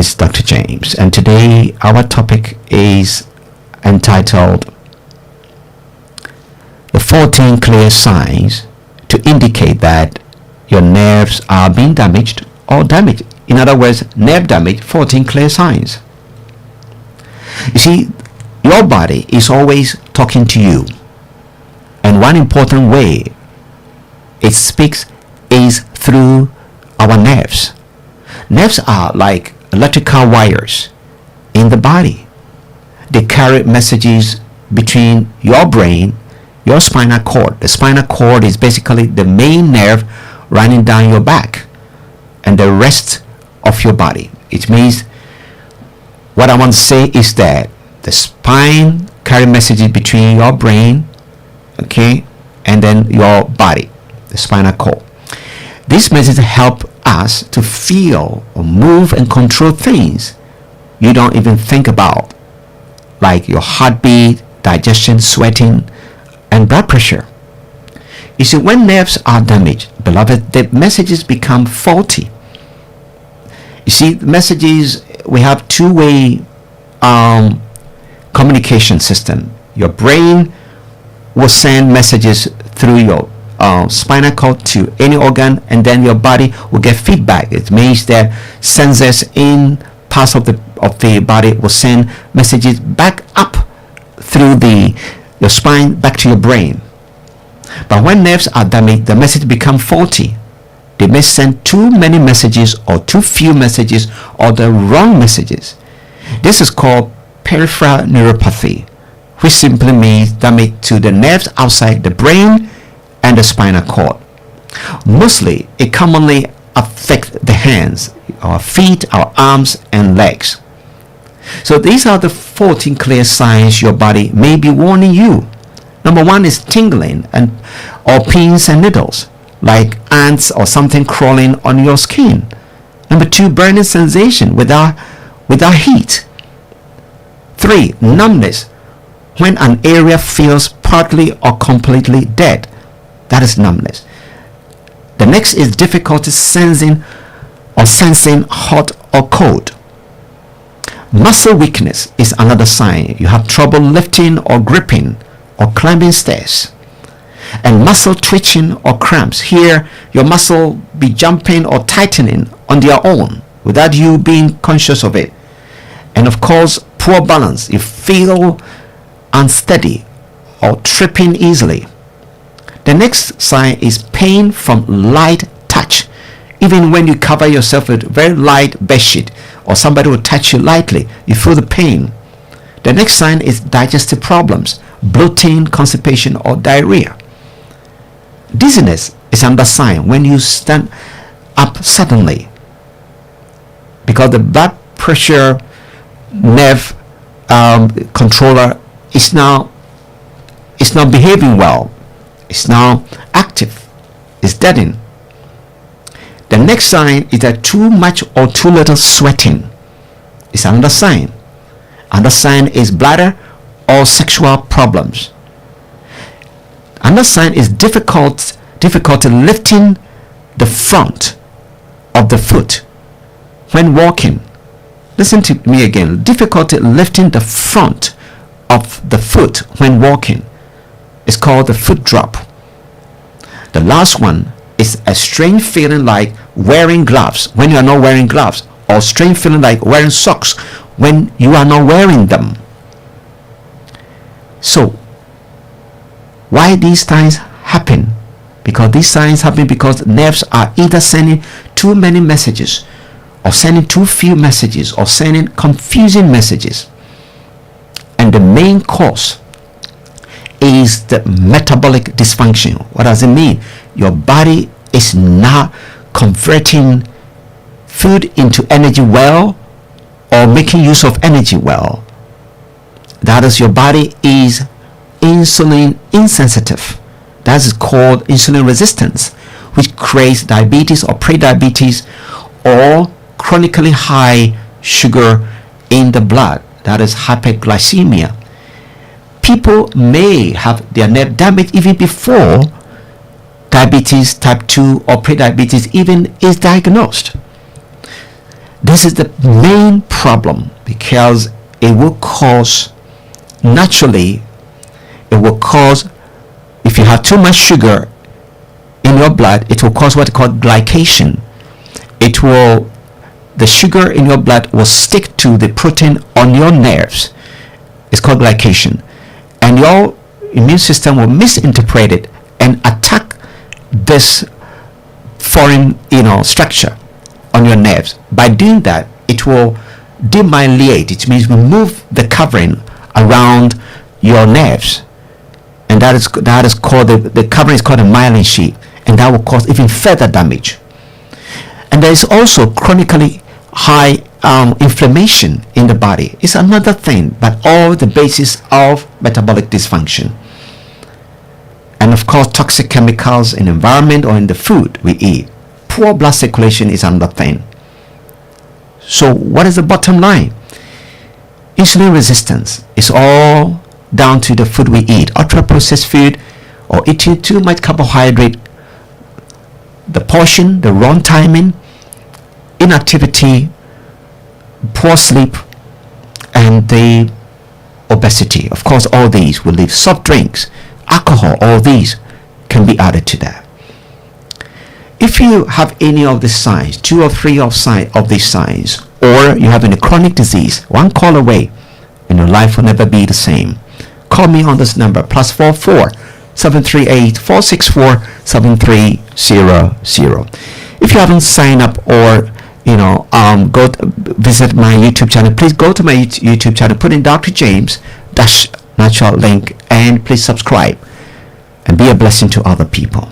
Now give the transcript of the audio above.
is Dr. James, and today our topic is entitled The 14 Clear Signs to Indicate That Your Nerves Are Being Damaged or Damaged. In other words, nerve damage, 14 clear signs. You see, your body is always talking to you, and one important way it speaks is through our nerves. Nerves are like electrical wires in the body. They carry messages between your brain, your spinal cord. The spinal cord is basically the main nerve running down your back and the rest of your body. It means, what I want to say is that the spine carry messages between your brain, okay, and then your body, the spinal cord. These messages help us to feel or move and control things you don't even think about, like your heartbeat, digestion, sweating, and blood pressure. You see, when nerves are damaged, beloved, the messages become faulty. You see, the messages, we have two-way communication system. Your brain will send messages through your spinal cord to any organ, and then your body will get feedback. It means that sensors in parts of the body will send messages back up through your spine back to your brain. But when nerves are damaged, the message become faulty. They may send too many messages or too few messages or the wrong messages. This is called peripheral neuropathy, which simply means damage to the nerves outside the brain and the spinal cord. Mostly, it commonly affects the hands, our feet, our arms, and legs. So these are the 14 clear signs your body may be warning you. Number one is tingling or pins and needles, like ants or something crawling on your skin. Number two, burning sensation without heat. 3, numbness, when an area feels partly or completely dead. That is numbness. The next is difficulty sensing hot or cold. Muscle weakness is another sign. You have trouble lifting or gripping or climbing stairs. And muscle twitching or cramps. Here, your muscle be jumping or tightening on their own without you being conscious of it. And of course, poor balance. You feel unsteady or tripping easily. The next sign is pain from light touch. Even when you cover yourself with very light bedsheet or somebody will touch you lightly, you feel the pain. The next sign is digestive problems, bloating, constipation, or diarrhea. Dizziness is another sign when you stand up suddenly, because the blood pressure nerve controller is now behaving well. It's now active. It's deadened. The next sign is that too much or too little sweating. It's another sign. Another sign is bladder or sexual problems. Another sign is difficulty lifting the front of the foot when walking. Listen to me again. Difficulty lifting the front of the foot when walking. It's called the foot drop. The last one is a strange feeling like wearing gloves when you are not wearing gloves, or strange feeling like wearing socks when you are not wearing them. So, why these signs happen? Because these signs happen because nerves are either sending too many messages, or sending too few messages, or sending confusing messages. And the main cause is the metabolic dysfunction. What does it mean? Your body is not converting food into energy well, or making use of energy well. That is, your body is insulin insensitive. That is called insulin resistance, which creates diabetes or prediabetes or chronically high sugar in the blood. That is hyperglycemia. People may have their nerve damaged even before diabetes type 2 or prediabetes even is diagnosed. This is the main problem, because it will cause, naturally, it will cause, if you have too much sugar in your blood, it will cause what is called glycation. The sugar in your blood will stick to the protein on your nerves. It's called glycation. And your immune system will misinterpret it and attack this foreign, structure on your nerves. By doing that, it will demyelate. It means remove the covering around your nerves, and that is called the covering is called a myelin sheath, and that will cause even further damage. And there is also chronically high inflammation in the body. It's another thing, but all the basis of metabolic dysfunction. And of course, toxic chemicals in the environment or in the food we eat. Poor blood circulation is another thing. So what is the bottom line? Insulin resistance is all down to the food we eat. Ultra processed food, or eating too much carbohydrate, the portion, the wrong timing, inactivity, poor sleep, and the obesity. Of course, all these will lead. Soft drinks, alcohol, all these can be added to that. If you have any of these signs, 2 or 3 of these signs, or you have any chronic disease, one call away and your life will never be the same. Call me on this number, +44 738 464 7300. If you haven't signed up or visit my YouTube channel, please go to my YouTube channel, put in Dr. James Natural link, and please subscribe and be a blessing to other people.